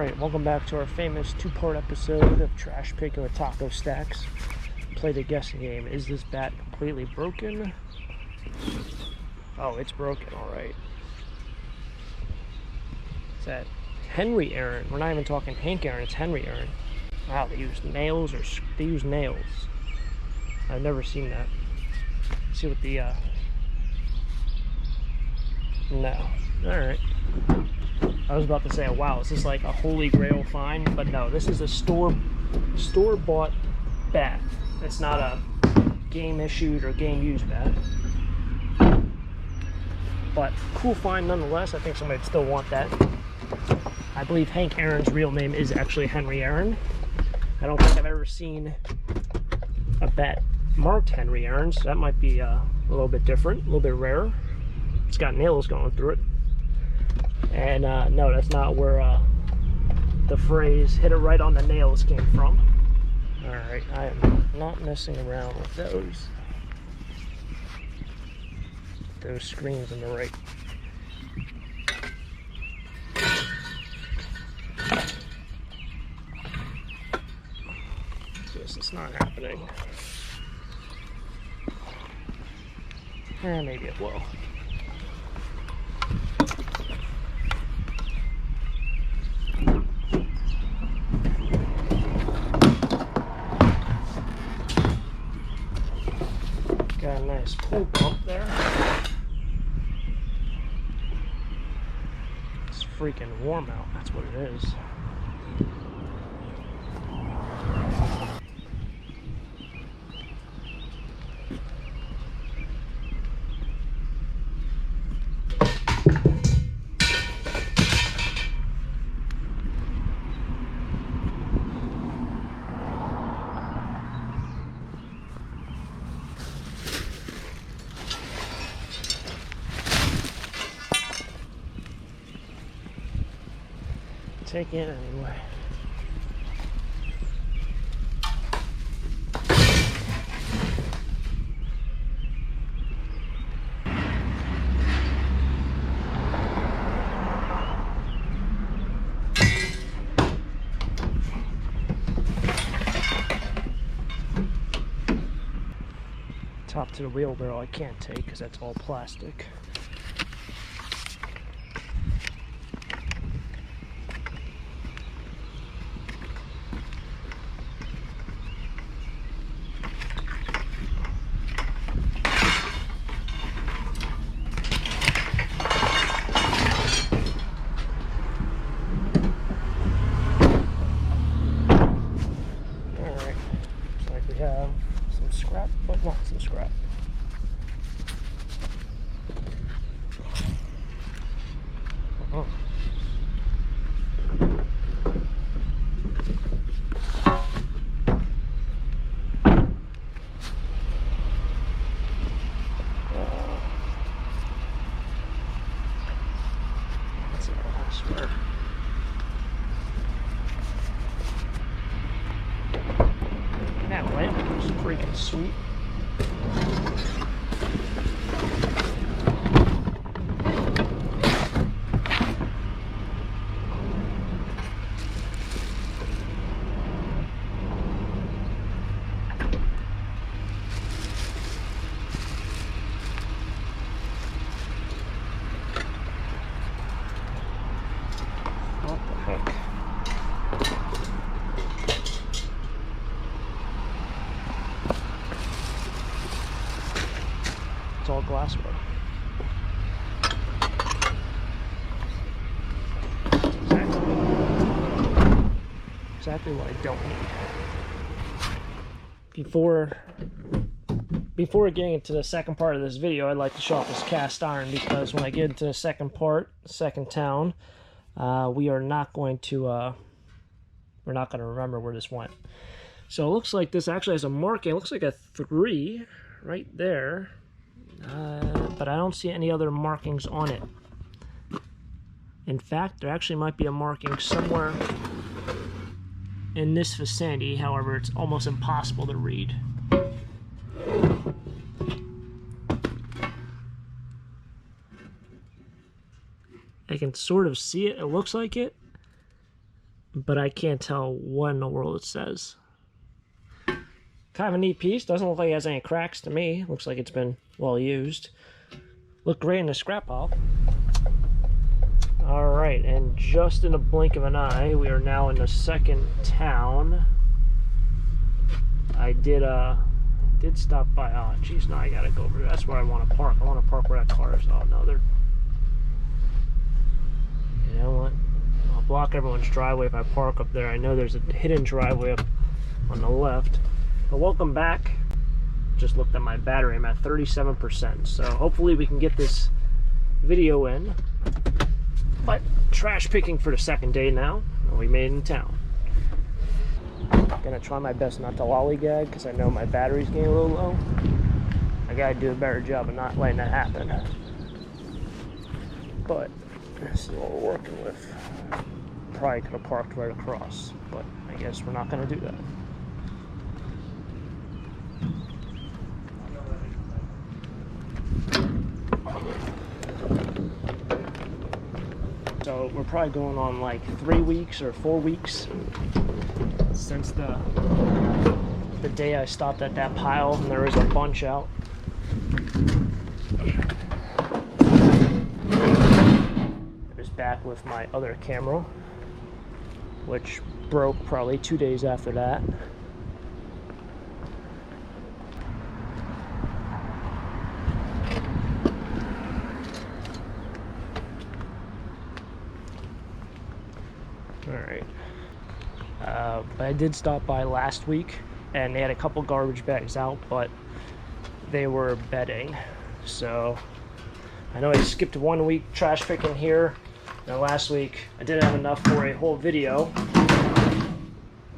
Alright, welcome back to our famous two-part episode of Trash Picking with Taco Stacks. Play the guessing game. Is this bat completely broken? Oh, it's broken, alright. Is that Henry Aaron? We're not even talking Hank Aaron, it's Henry Aaron. Wow, they use nails, or they use nails. I've never seen that. Let's see what the, no. Alright. I was about to say, wow, is this like a holy grail find? But no, this is a store-bought bat. It's not a game-issued or game-used bat. But cool find nonetheless. I think somebody would still want that. I believe Hank Aaron's real name is actually Henry Aaron. I don't think I've ever seen a bat marked Henry Aaron, so that might be a little bit different, a little bit rare. It's got nails going through it. And no, that's not where the phrase "hit it right on the nails" came from. Alright, I am not messing around with those screens on the right. This is not happening. Maybe it will. Got a nice pull bump there. It's freaking warm out, that's what it is. Take it anyway. Top to the wheelbarrow I can't take because that's all plastic. Have some scrap, but not some scrap. Oh. That's it, I swear. That lamp was freaking sweet. What the heck? All glassware. Exactly what I don't need. Before getting into the second part of this video, I'd like to show off this cast iron because when I get into the second part, second town, we are not going to we're not going to remember where this went. So it looks like this actually has a marking. It looks like a 3 right there. But I don't see any other markings on it. In fact, there actually might be a marking somewhere in this vicinity. However, it's almost impossible to read. I can sort of see it. It looks like it. but I can't tell what in the world it says. Kind of a neat piece. Doesn't look like it has any cracks to me. Looks like it's been well used. Looked great in the scrap pile. Alright, and just in a blink of an eye, we are now in the second town. I did stop by. Oh, geez, now I gotta go over there. That's where I want to park. I want to park where that car is. Oh, no, they're... You know what? I'll block everyone's driveway if I park up there. I know there's a hidden driveway up on the left. But welcome back. Just looked at my battery. I'm at 37%. So hopefully we can get this video in. But trash picking for the second day now. And we made it in town. Gonna try my best not to lollygag because I know my battery's getting a little low. I gotta do a better job of not letting that happen. But this is what we're working with. Probably could have parked right across, but I guess we're not gonna do that. So we're probably going on like 3 weeks or 4 weeks since the day I stopped at that pile, and there was a bunch out. I was back with my other camera, which broke probably 2 days after that. Alright. But I did stop by last week, and they had a couple garbage bags out, but they were bedding. So I know I skipped 1 week trash picking here. Now last week I didn't have enough for a whole video,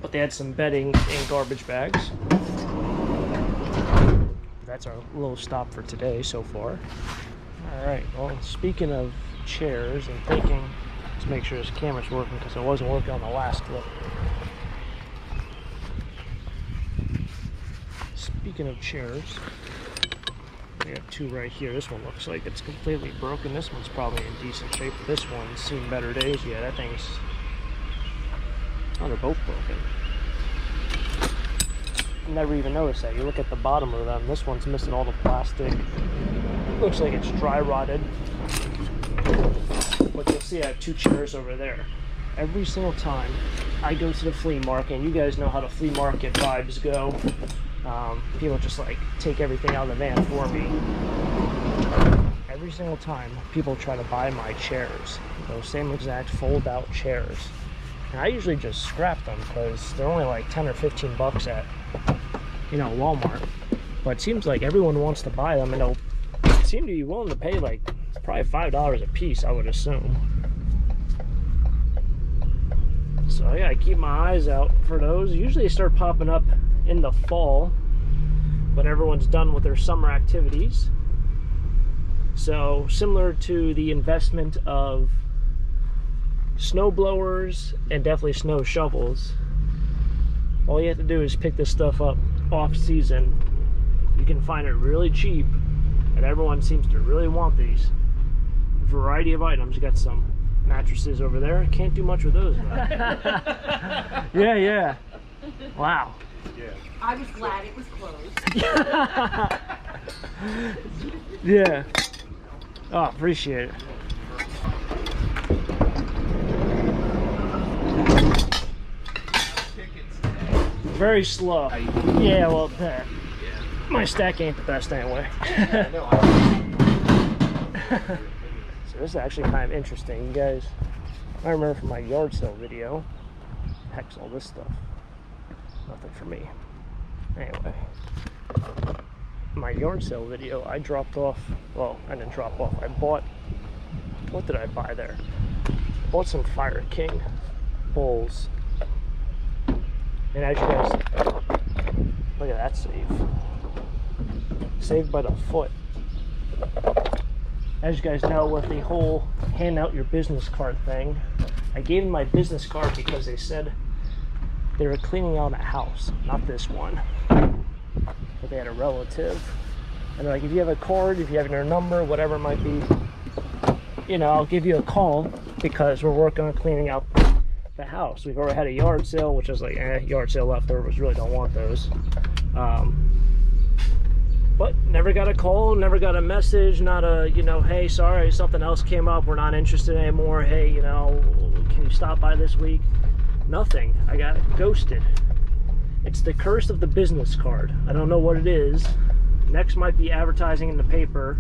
but they had some bedding in garbage bags. That's our little stop for today so far. Alright, well, speaking of chairs and thinking, let's make sure this camera's working because it wasn't working on the last clip. Speaking of chairs, we have two right here. This one looks like it's completely broken. This one's probably in decent shape. This one's seen better days. Yeah, that thing's... Oh, they're both broken. Never even noticed that. You look at the bottom of them. This one's missing all the plastic. Looks like it's dry rotted. But you'll see I have two chairs over there. Every single time I go to the flea market, and you guys know how the flea market vibes go. People just like take everything out of the van for me. Every single time people try to buy my chairs, those same exact fold out chairs. And I usually just scrap them because they're only like 10 or 15 bucks at, you know, Walmart. But it seems like everyone wants to buy them, and they'll seem to be willing to pay like probably $5 a piece, I would assume. So I gotta keep my eyes out for those. Usually they start popping up in the fall when everyone's done with their summer activities. So similar to the investment of snow blowers and definitely snow shovels, all you have to do is pick this stuff up off season. You can find it really cheap, and everyone seems to really want these. Variety of items. You got some mattresses over there. Can't do much with those. Yeah. Wow. Yeah. I was glad it was closed. Yeah. Oh, appreciate it. Very slow. Yeah, well, my stack ain't the best anyway. So this is actually kind of interesting, you guys. I remember from my yard sale video. Heck's all this stuff. Nothing for me. Anyway, my yard sale video, I dropped off. Well, I didn't drop off. I bought. What did I buy there? I bought some Fire King bowls. And as you guys look at that save. Saved by the foot. As you guys know, with the whole hand out your business card thing, I gave them my business card because they said they were cleaning out a house, not this one, but they had a relative, and they're like, if you have a card, if you have your number, whatever it might be, you know, I'll give you a call because we're working on cleaning out the house. We've already had a yard sale, which was like, yard sale leftovers, really don't want those. But never got a call, never got a message, not a, you know, hey, sorry, something else came up, we're not interested anymore, hey, you know, can you stop by this week? Nothing. I got ghosted. It's the curse of the business card. I don't know what it is. Next might be advertising in the paper.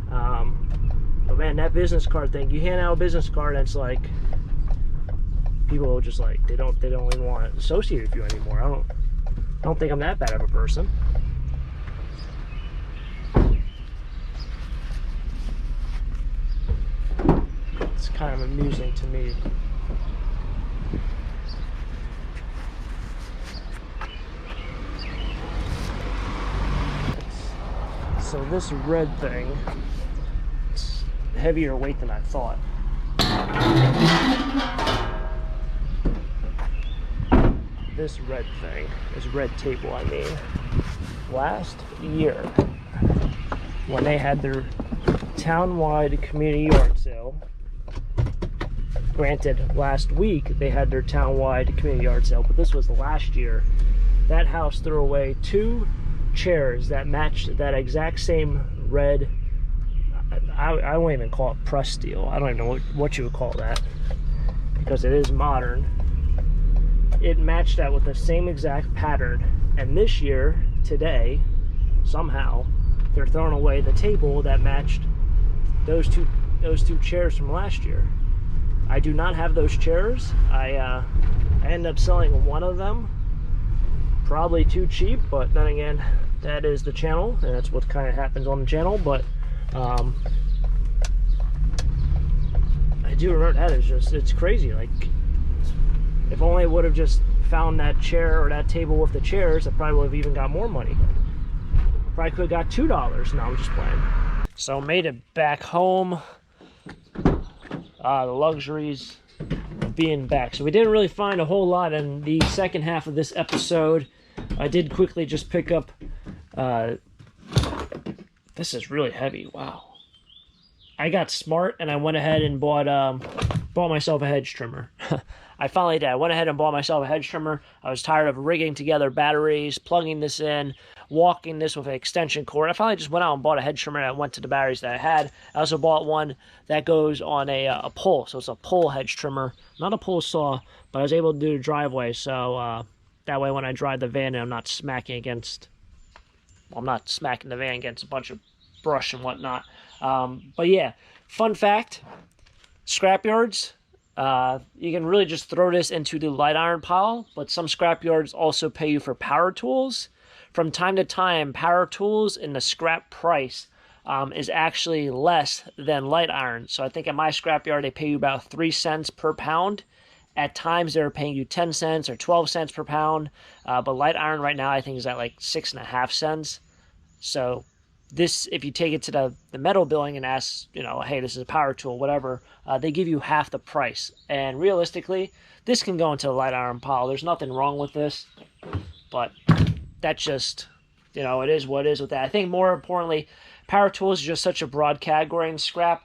But man, that business card thing, you hand out a business card and it's like, people are just like, they don't even want to associate with you anymore. I don't think I'm that bad of a person. It's kind of amusing to me. So this red thing, it's heavier weight than I thought. This red thing, this red table, I mean, last year when they had their town-wide community yard sale, granted last week they had their town-wide community yard sale, but this was last year, that house threw away 2 chairs that matched that exact same red, I won't even call it pressed steel, I don't even know what you would call that, because it is modern. It matched that with the same exact pattern, and this year, today, somehow, they're throwing away the table that matched those two chairs from last year. I do not have those chairs. I ended up selling one of them, probably too cheap, but then again, that is the channel, and that's what kind of happens on the channel. But I do remember that is just, it's crazy. Like, if only I would have just found that chair or that table with the chairs, I probably would have even got more money. Probably could have got $2. No, I'm just playing. So made it back home. The luxuries of being back. So we didn't really find a whole lot in the second half of this episode. I did quickly just pick up, this is really heavy, wow. I got smart and I went ahead and bought myself a hedge trimmer. I finally did. I went ahead and bought myself a hedge trimmer. I was tired of rigging together batteries, plugging this in, walking this with an extension cord. I finally just went out and bought a hedge trimmer and I went to the batteries that I had. I also bought one that goes on a pole. So it's a pole hedge trimmer, not a pole saw, but I was able to do the driveway. So that way when I drive the van, I'm not smacking against, well, I'm not smacking the van against a bunch of brush and whatnot. But yeah, fun fact, scrapyards, you can really just throw this into the light iron pile, but some scrapyards also pay you for power tools. From time to time, power tools in the scrap price is actually less than light iron. So I think at my scrapyard, they pay you about 3 cents per pound. At times, they're paying you 10 cents or 12 cents per pound. But light iron right now, I think, is at like 6.5 cents. So this, if you take it to the metal building and ask, you know, hey, this is a power tool, whatever, they give you half the price. And realistically, this can go into the light iron pile. There's nothing wrong with this, but that's just, you know, it is what it is with that. I think more importantly, power tools is just such a broad category in scrap.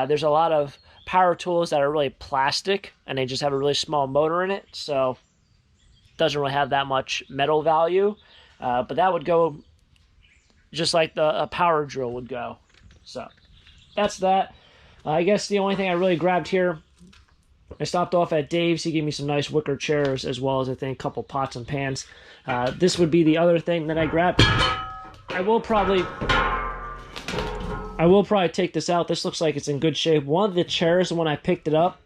There's a lot of power tools that are really plastic and they just have a really small motor in it, so it doesn't really have that much metal value. But that would go just like a power drill would go. So that's that. I guess the only thing I really grabbed here, I stopped off at Dave's. He gave me some nice wicker chairs as well as, I think, a couple pots and pans. This would be the other thing that I grabbed. I will probably take this out. This looks like it's in good shape. One of the chairs, when I picked it up,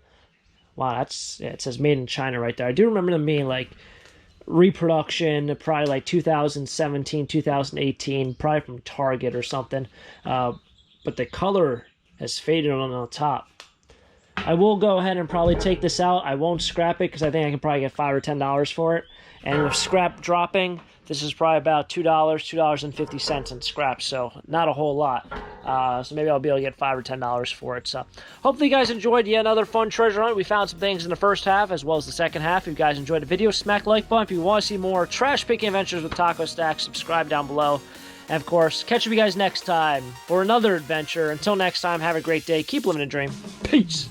wow, that's, yeah, it says made in China right there. I do remember them being like reproduction, probably like 2017, 2018, probably from Target or something. But the color has faded on the top. I will go ahead and probably take this out. I won't scrap it because I think I can probably get $5 or $10 for it. And with scrap dropping, this is probably about $2, $2.50 in scrap, so not a whole lot. So maybe I'll be able to get $5 or $10 for it. So hopefully you guys enjoyed yet another fun treasure hunt. We found some things in the first half as well as the second half. If you guys enjoyed the video, smack the like button. If you want to see more trash picking adventures with Taco Stack, subscribe down below. And of course, catch you guys next time for another adventure. Until next time, have a great day. Keep living a dream. Peace.